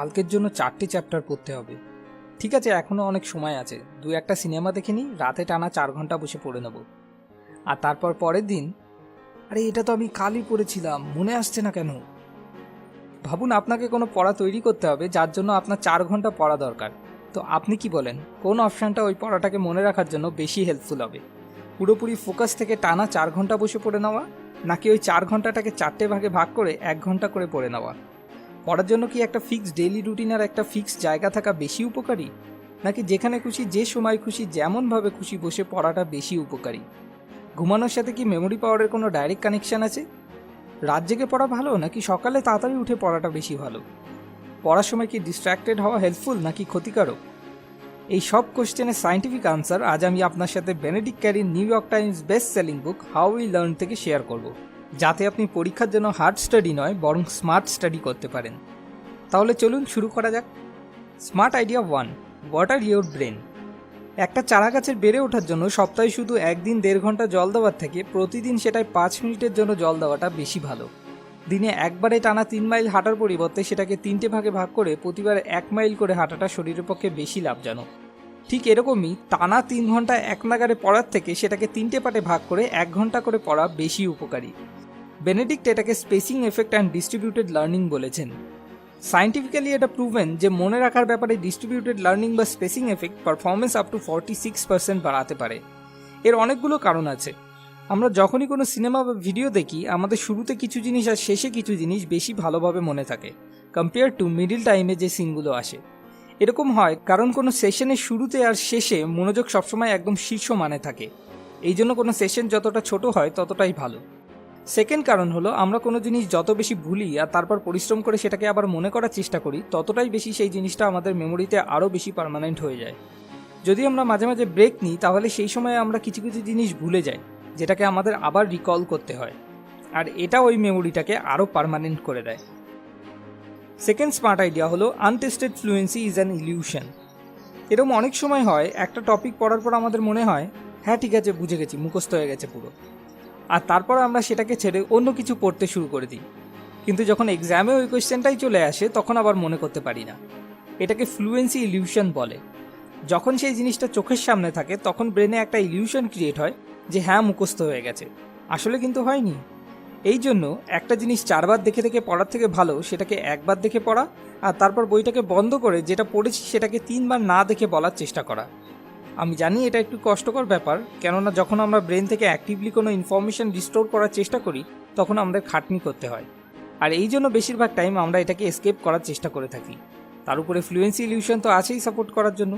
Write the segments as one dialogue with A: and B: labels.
A: কালকের জন্য 4টে চ্যাপ্টার পড়তে হবে। ঠিক আছে, এখনও অনেক সময় আছে, 2-1টা সিনেমা দেখে নিই, রাতে টানা 4 ঘন্টা বসে পড়ে নেব। আর তারপর পরের দিন, আরে এটা তো আমি কালই পড়েছিলাম, মনে আসছে না কেন। ভাবুন, আপনাকে কোনো পড়া তৈরি করতে হবে যার জন্য আপনার 4 ঘন্টা পড়া দরকার। তো আপনি কি বলেন, কোন অপশানটা ওই পড়াটাকে মনে রাখার জন্য বেশি হেল্পফুল হবে? পুরোপুরি ফোকাস থেকে টানা 4 ঘন্টা বসে পড়ে নেওয়া, নাকি ওই 4 ঘন্টাটাকে 4টে ভাগে ভাগ করে 1 ঘন্টা করে পড়ে নেওয়া? পড়ার জন্য কি একটা ফিক্সড ডেইলি রুটিন আর একটা ফিক্সড জায়গা থাকা বেশি উপকারী, নাকি যেখানে খুশি যে সময় খুশি যেমনভাবে খুশি বসে পড়াটা বেশি উপকারী? ঘুমানোর সাথে কি মেমোরি পাওয়ারের কোনো ডাইরেক্ট কানেকশান আছে? রাত জেগে পড়া ভালো নাকি সকালে তাড়াতাড়ি উঠে পড়াটা বেশি ভালো? পড়ার সময় কি ডিস্ট্র্যাক্টেড হওয়া হেল্পফুল নাকি ক্ষতিকারক? এই সব কোশ্চেনের সায়েন্টিফিক আনসার আজ আমি আপনার সাথে বেনেডিক্ট ক্যারির New York Times best selling book How We Learn থেকে শেয়ার করব, যাতে আপনি পরীক্ষার জন্য হার্ড স্টাডি নয় বরং স্মার্ট স্টাডি করতে পারেন। তাহলে চলুন শুরু করা যাক। Smart idea 1, water your brain. একটা চারা গাছের বেড়ে ওঠার জন্য সপ্তাহে শুধু একদিন 1.5 ঘন্টা জল দেওয়ার থেকে প্রতিদিন সেটায় 5 মিনিটের জন্য জল দেওয়াটা বেশি ভালো। দিনে একবারে টানা 3 মাইল হাঁটার পরিবর্তে সেটাকে 3টে ভাগে ভাগ করে প্রতিবার 1 মাইল করে হাঁটাটা শরীরের পক্ষে বেশি লাভজনক। ঠিক এরকমই টানা 3 ঘন্টা এক নাগারে পড়ার থেকে সেটাকে 3টে পার্টে ভাগ করে 1 ঘন্টা করে পড়া বেশি উপকারী। বেনেডিক্ট এটাকে spacing effect and distributed learning বলেছেন। সায়েন্টিফিক্যালি এটা প্রুভেন যে মনে রাখার ব্যাপারে ডিস্ট্রিবিউটেড লার্নিং বা spacing effect performance up to 46% বাড়াতে পারে। এর অনেকগুলো কারণ আছে। আমরা যখনই কোনো সিনেমা বা ভিডিও দেখি, আমাদের শুরুতে কিছু জিনিস আর শেষে কিছু জিনিস বেশি ভালোভাবে মনে থাকে কম্পেয়ার টু মিডল টাইমে যে সিনগুলো আসে। এরকম হয় কারণ কোনো সেশনের শুরুতে আর শেষে মনোযোগ সবসময় একদম শীর্ষ মানে থাকে। এই জন্য কোনো সেশন যতটা ছোট হয় ততটাই ভালো। সেকেন্ড কারণ হলো, আমরা কোনো জিনিস যত বেশি ভুলি আর তারপর পরিশ্রম করে সেটাকে আবার মনে করার চেষ্টা করি, ততটাই বেশি সেই জিনিসটা আমাদের মেমোরিতে আরও বেশি পার্মানেন্ট হয়ে যায়। যদি আমরা মাঝে মাঝে ব্রেক নিই, তাহলে সেই সময়ে আমরা কিছু কিছু জিনিস ভুলে যাই, যেটাকে আমাদের আবার রিকল করতে হয়, আর এটা ওই মেমোরিটাকে আরও পার্মানেন্ট করে দেয়। সেকেন্ড স্মার্ট আইডিয়া হলো, untested fluency is an illusion. এরকম অনেক সময় হয়, একটা টপিক পড়ার পর আমাদের মনে হয় হ্যাঁ ঠিক আছে, বুঝে গেছি, মুখস্থ হয়ে গেছে পুরো, আর তারপর আমরা সেটাকে ছেড়ে অন্য কিছু পড়তে শুরু করে দিই। কিন্তু যখন এক্সামে ওই কোয়েশ্চেনটাই চলে আসে, তখন আবার মনে করতে পারি না। এটাকে ফ্লুয়েন্সি ইলিউশন বলে। যখন সেই জিনিসটা চোখের সামনে থাকে, তখন ব্রেনে একটা ইলিউশন ক্রিয়েট হয় যে হ্যাঁ মুখস্থ হয়ে গেছে, আসলে কিন্তু হয়নি। এই জন্য একটা জিনিস 4 বার দেখে দেখে পড়ার থেকে ভালো সেটাকে 1 বার দেখে পড়া, আর তারপর বইটাকে বন্ধ করে যেটা পড়েছি সেটাকে 3 বার না দেখে বলার চেষ্টা করা। আমি জানি এটা একটু কষ্টকর ব্যাপার, কেননা যখন আমরা ব্রেন থেকে অ্যাক্টিভলি কোনো ইনফরমেশন রিস্টোর করার চেষ্টা করি, তখন আমাদের খাটনি করতে হয়, আর এই জন্য বেশিরভাগ টাইম আমরা এটাকে এসকেপ করার চেষ্টা করে থাকি। তার উপরে ফ্লুয়েন্সি ইলিউশন তো আছেই সাপোর্ট করার জন্য।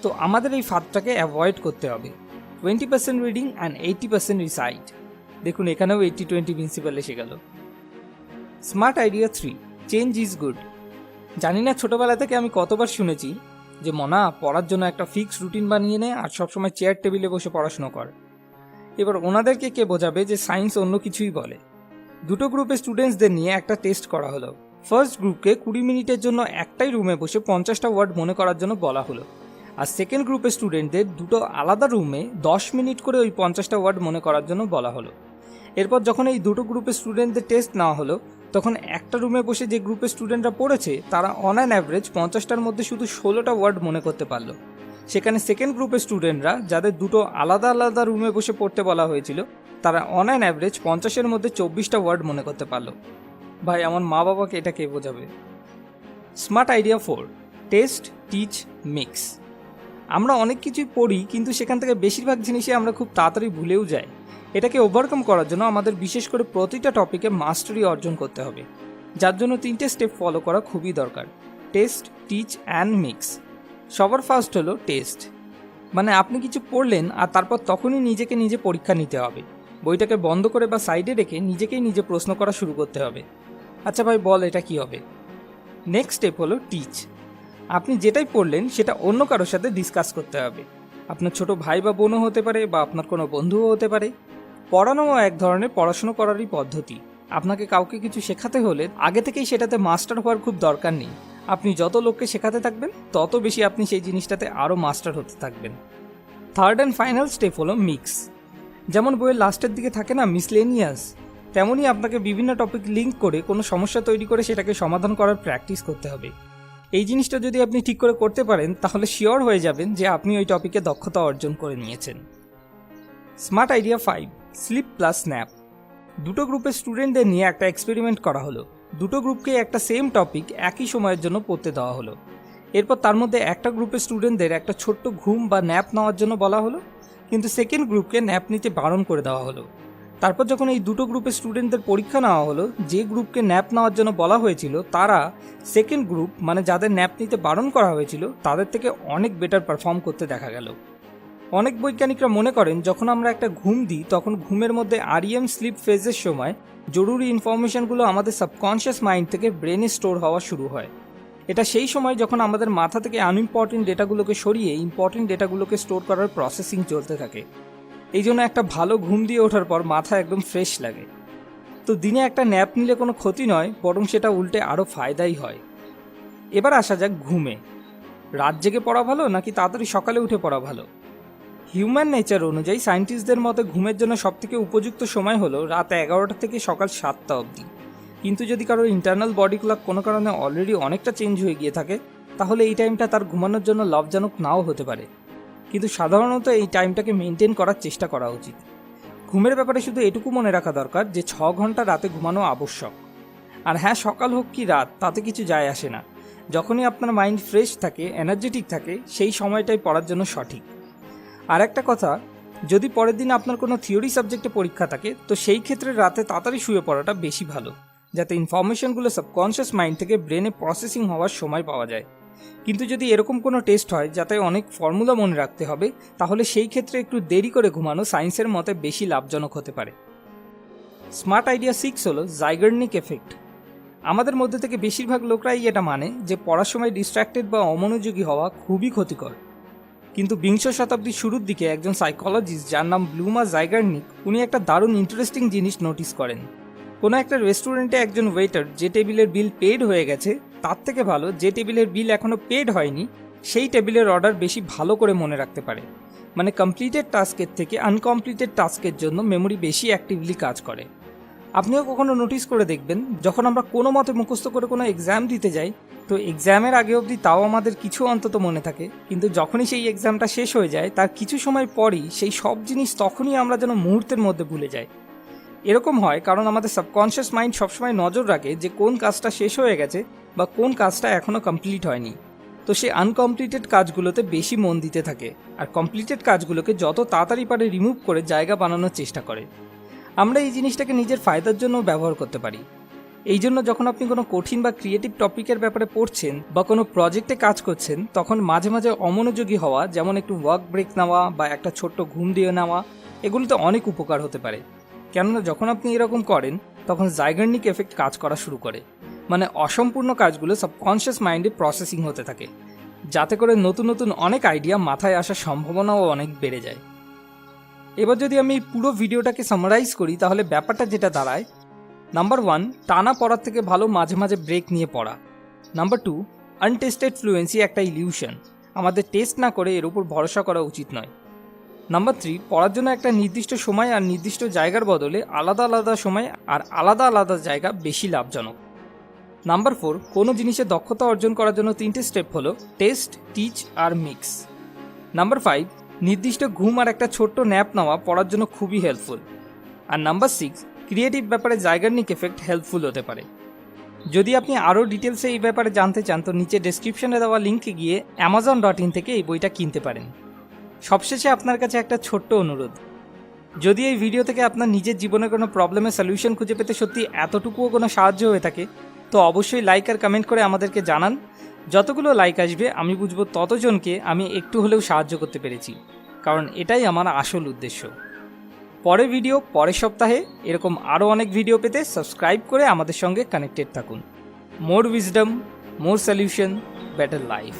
A: তো আমাদের এই ফাঁদটাকে অ্যাভয়েড করতে হবে। 20% রিডিং অ্যান্ড 80% রিসাইট। দেখুন, এখানেও 80-20 প্রিন্সিপাল এসে গেল। Smart idea 3, change is good. জানি না ছোটোবেলা থেকে আমি কতবার শুনেছি যে মনা, পড়ার জন্য একটা ফিক্সড রুটিন বানিয়ে নে আর সবসময় চেয়ার টেবিলে বসে পড়াশোনা কর। এবার ওনাদেরকে কে বোঝাবে যে সায়েন্স অন্য কিছুই বলে। দুটো গ্রুপের স্টুডেন্টসদের নিয়ে একটা টেস্ট করা হলো। ফার্স্ট গ্রুপকে 20 মিনিটের জন্য একটাই রুমে বসে 50টা ওয়ার্ড মনে করার জন্য বলা হলো, আর সেকেন্ড গ্রুপের স্টুডেন্টদের দুটো আলাদা রুমে 10 মিনিট করে ওই 50টা ওয়ার্ড মনে করার জন্য বলা হলো। এরপর যখন এই দুটো গ্রুপের স্টুডেন্টদের টেস্ট নেওয়া হলো, তখন একটা রুমে বসে যে গ্রুপের স্টুডেন্টরা পড়েছে, তারা অন অ্যান অ্যাভারেজ 50টার মধ্যে শুধু 16টা ওয়ার্ড মনে করতে পারলো। সেখানে সেকেন্ড গ্রুপের স্টুডেন্টরা, যাদের দুটো আলাদা আলাদা রুমে বসে পড়তে বলা হয়েছিল, তারা অন অ্যান অ্যাভারেজ 50-এর মধ্যে 24টা ওয়ার্ড মনে করতে পারলো। ভাই, আমার মা বাবাকে এটা কে বোঝাবে? Smart idea 4, test, teach, mix. আমরা অনেক কিছুই পড়ি, কিন্তু সেখান থেকে বেশিরভাগ জিনিসই আমরা খুব তাড়াতাড়ি ভুলেও যাই। এটাকে ওভারকাম করার জন্য আমাদের বিশেষ করে প্রতিটা টপিকে মাস্টারি অর্জন করতে হবে, যার জন্য 3টে স্টেপ ফলো করা খুবই দরকার: টেস্ট, টিচ অ্যান্ড মিক্স। সবার ফার্স্ট হলো টেস্ট। মানে আপনি কিছু পড়লেন আর তারপর তখনই নিজেকে নিজে পরীক্ষা নিতে হবে। বইটাকে বন্ধ করে বা সাইডে রেখে নিজেকেই নিজে প্রশ্ন করা শুরু করতে হবে, আচ্ছা ভাই বল এটা কি হবে। নেক্সট স্টেপ হলো টিচ। আপনি যেটাই পড়লেন সেটা অন্য কারোর সাথে ডিসকাস করতে হবে। আপনার ছোট ভাই বা বোনও হতে পারে, বা আপনার কোনো বন্ধুও হতে পারে। পড়ানোও এক ধরনের পড়াশুনো করারই পদ্ধতি। আপনাকে কাউকে কিছু শেখাতে হলে আগে থেকেই সেটাতে মাস্টার হওয়ার খুব দরকার নেই। আপনি যত লোককে শেখাতে থাকবেন, তত বেশি আপনি সেই জিনিসটাতে আরও মাস্টার হতে থাকবেন। থার্ড অ্যান্ড ফাইনাল স্টেপ হলো মিক্স। যেমন বইয়ের লাস্টের দিকে থাকে না মিসলেনিয়াস, তেমনই আপনাকে বিভিন্ন টপিক লিঙ্ক করে কোনো সমস্যা তৈরি করে সেটাকে সমাধান করার প্র্যাকটিস করতে হবে। এই জিনিসটা যদি আপনি ঠিক করে করতে পারেন তাহলে শিওর হয়ে যাবেন যে আপনি ওই টপিকে দক্ষতা অর্জন করে নিয়েছেন। Smart idea 5, sleep plus nap. দুটো গ্রুপের স্টুডেন্টদের নিয়ে একটা এক্সপেরিমেন্ট করা হলো। দুটো গ্রুপকে একটা সেম টপিক একই সময়ের জন্য পড়তে দেওয়া হলো। এরপর তার মধ্যে একটা গ্রুপের স্টুডেন্টদের একটা ছোট্ট ঘুম বা ন্যাপ নেওয়ার জন্য বলা হলো, কিন্তু সেকেন্ড গ্রুপকে ন্যাপ নিতে বারণ করে দেওয়া হলো। তারপর যখন এই দুটো গ্রুপের স্টুডেন্টদের পরীক্ষা নেওয়া হলো, যে গ্রুপকে ন্যাপ নেওয়ার জন্য বলা হয়েছিল তারা সেকেন্ড গ্রুপ মানে যাদের ন্যাপ নিতে বারণ করা হয়েছিল তাদের থেকে অনেক বেটার পারফর্ম করতে দেখা গেল। অনেক বৈজ্ঞানিকরা মনে করেন যখন আমরা একটা ঘুম দিই তখন ঘুমের মধ্যে REM স্লিপ ফেজের সময় জরুরি ইনফরমেশনগুলো আমাদের সাবকনশিয়াস মাইন্ড থেকে ব্রেনে স্টোর হওয়া শুরু হয়। এটা সেই সময় যখন আমাদের মাথা থেকে আনইম্পর্টেন্ট ডেটাগুলোকে সরিয়ে ইম্পর্টেন্ট ডেটাগুলোকে স্টোর করার প্রসেসিং চলতে থাকে। এই জন্য একটা ভালো ঘুম দিয়ে ওঠার পর মাথা একদম ফ্রেশ লাগে। তো দিনে একটা ন্যাপ নিলে কোনো ক্ষতি নয়, বরং সেটা উল্টে আরও ফায়দাই হয়। এবার আসা যাক ঘুমে। রাত জেগে পড়া ভালো নাকি তাড়াতাড়ি সকালে উঠে পড়া ভালো? হিউম্যান নেচার অনুযায়ী সায়েন্টিস্টদের মতে ঘুমের জন্য সবথেকে উপযুক্ত সময় হলো রাত 11টা থেকে সকাল 7টা অবধি। কিন্তু যদি কারোর ইন্টারনাল বডি ক্লক কোনো কারণে অলরেডি অনেকটা চেঞ্জ হয়ে গিয়ে থাকে তাহলে এই টাইমটা তার ঘুমানোর জন্য লাভজনক নাও হতে পারে, কিন্তু সাধারণত এই টাইমটাকে মেনটেন করার চেষ্টা করা উচিত। ঘুমের ব্যাপারে শুধু এটুকু মনে রাখা দরকার যে 6 ঘন্টা রাতে ঘুমানো আবশ্যক। আর হ্যাঁ, সকাল হোক কি রাত তাতে কিছু যায় আসে না। যখনই আপনার মাইন্ড ফ্রেশ থাকে, এনার্জেটিক থাকে, সেই সময়টাই পড়ার জন্য সঠিক। আর একটা কথা, যদি পরের দিন আপনার কোনো থিওরি সাবজেক্টে পরীক্ষা থাকে তো সেই ক্ষেত্রে রাতে তাড়াতাড়ি শুয়ে পড়াটা বেশি ভালো, যাতে ইনফরমেশনগুলো সাবকনশিয়াস মাইন্ড থেকে ব্রেনে প্রসেসিং হওয়ার সময় পাওয়া যায়। কিন্তু যদি এরকম কোনো টেস্ট হয় যাতে অনেক ফর্মুলা মনে রাখতে হবে তাহলে সেই ক্ষেত্রে একটু দেরি করে ঘুমানো সায়েন্সের মতে বেশি লাভজনক হতে পারে। স্মার্ট আইডিয়া 6 হলো জাইগার্নিক এফেক্ট। আমাদের মধ্যে থেকে বেশিরভাগ লোকরাই এটা মানে যে পড়ার সময় ডিস্ট্র্যাক্টেড বা অমনোযোগী হওয়া খুবই ক্ষতিকর। কিন্তু বিংশ শতাব্দীর শুরুর দিকে একজন সাইকোলজিস্ট যার নাম ব্লুমার জাইগার্নিক, উনি একটা দারুণ ইন্টারেস্টিং জিনিস নোটিস করেন। কোনো একটা রেস্টুরেন্টে একজন ওয়েটার যে টেবিলের বিল পেড হয়ে গেছে তার থেকে ভালো যে টেবিলের বিল এখনও পেড হয়নি সেই টেবিলের অর্ডার বেশি ভালো করে মনে রাখতে পারে। মানে কমপ্লিটেড টাস্কের থেকে আনকমপ্লিটেড টাস্কের জন্য মেমোরি বেশি অ্যাক্টিভলি কাজ করে। আপনিও কখনো নোটিস করে দেখবেন যখন আমরা কোনো মতে মুখস্থ করে কোনো এক্সাম দিতে যাই তো এক্সামের আগে অবধি তাও আমাদের কিছু অন্তত মনে থাকে, কিন্তু যখনই সেই এক্সামটা শেষ হয়ে যায় তার কিছু সময় পরই সেই সব জিনিস তখনই আমরা যেন মুহূর্তের মধ্যে ভুলে যাই। এরকম হয় কারণ আমাদের সাবকনশিয়াস মাইন্ড সবসময় নজর রাখে যে কোন কাজটা শেষ হয়ে গেছে বা কোন কাজটা এখনও কমপ্লিট হয়নি। তো সে আনকমপ্লিটেড কাজগুলোতে বেশি মন দিতে থাকে আর কমপ্লিটেড কাজগুলোকে যত তাড়াতাড়ি পারে রিমুভ করে জায়গা বানানোর চেষ্টা করে। আমরা এই জিনিসটাকে নিজের ফায়দার জন্য ব্যবহার করতে পারি। এই জন্য যখন আপনি কোনো কঠিন বা ক্রিয়েটিভ টপিকের ব্যাপারে পড়ছেন বা কোনো প্রজেক্টে কাজ করছেন তখন মাঝে মাঝে অমনোযোগী হওয়া, যেমন একটু ওয়ার্ক ব্রেক নেওয়া বা একটা ছোট্ট ঘুম দিয়ে নেওয়া, এগুলোতে অনেক উপকার হতে পারে। কেননা যখন আপনি এরকম করেন তখন জাইগার্নিক এফেক্ট কাজ করা শুরু করে, মানে অসম্পূর্ণ কাজগুলো সাবকনশিয়াস মাইন্ডে প্রসেসিং হতে থাকে, যাতে করে নতুন নতুন অনেক আইডিয়া মাথায় আসার সম্ভাবনাও অনেক বেড়ে যায়। এবার যদি আমি পুরো ভিডিওটাকে সামারাইজ করি তাহলে ব্যাপারটা যেটা দাঁড়ায়, নাম্বার 1, টানা পড়ার থেকে ভালো মাঝে মাঝে ব্রেক নিয়ে পড়া। নাম্বার 2, আনটেস্টেড ফ্লুয়েন্সি একটা ইলিউশন, আমাদের টেস্ট না করে এর উপর ভরসা করা উচিত নয়। নাম্বার 3, পড়ার জন্য একটা নির্দিষ্ট সময় আর নির্দিষ্ট জায়গার বদলে আলাদা আলাদা সময় আর আলাদা আলাদা জায়গা বেশি লাভজনক। নাম্বার 4, কোনো জিনিসের দক্ষতা অর্জন করার জন্য 3টে স্টেপ হলো টেস্ট, টিচ আর মিক্স। নাম্বার 5, নির্দিষ্ট ঘুম আর একটা ছোট্ট ন্যাপ নেওয়া পড়ার জন্য খুবই হেল্পফুল। আর নাম্বার 6, ক্রিয়েটিভ ব্যাপারে জাইগার্নিক এফেক্ট হেল্পফুল হতে পারে। যদি আপনি আরও ডিটেলসে এই ব্যাপারে জানতে চান তো নিচে ডেসক্রিপশনে দেওয়া লিঙ্কে গিয়ে amazon.in থেকে এই বইটা কিনতে পারেন। সবশেষে আপনার কাছে একটা ছোট্ট অনুরোধ, যদি এই ভিডিও থেকে আপনার নিজের জীবনে কোনো প্রবলেমের সলিউশন খুঁজে পেতে সত্যি এতটুকুও কোনো সাহায্য হয়ে থাকে তো অবশ্যই লাইক আর কমেন্ট করে আমাদেরকে জানান। যতগুলো লাইক আসবে আমি বুঝবো ততজনকে আমি একটু হলেও সাহায্য করতে পেরেছি, কারণ এটাই আমার আসল উদ্দেশ্য। পরের ভিডিও পরের সপ্তাহে এরকম আরও অনেক ভিডিও পেতে সাবস্ক্রাইব করে আমাদের সঙ্গে কানেক্টেড থাকুন। মোর উইজডম, মোর সলিউশন, বেটার লাইফ।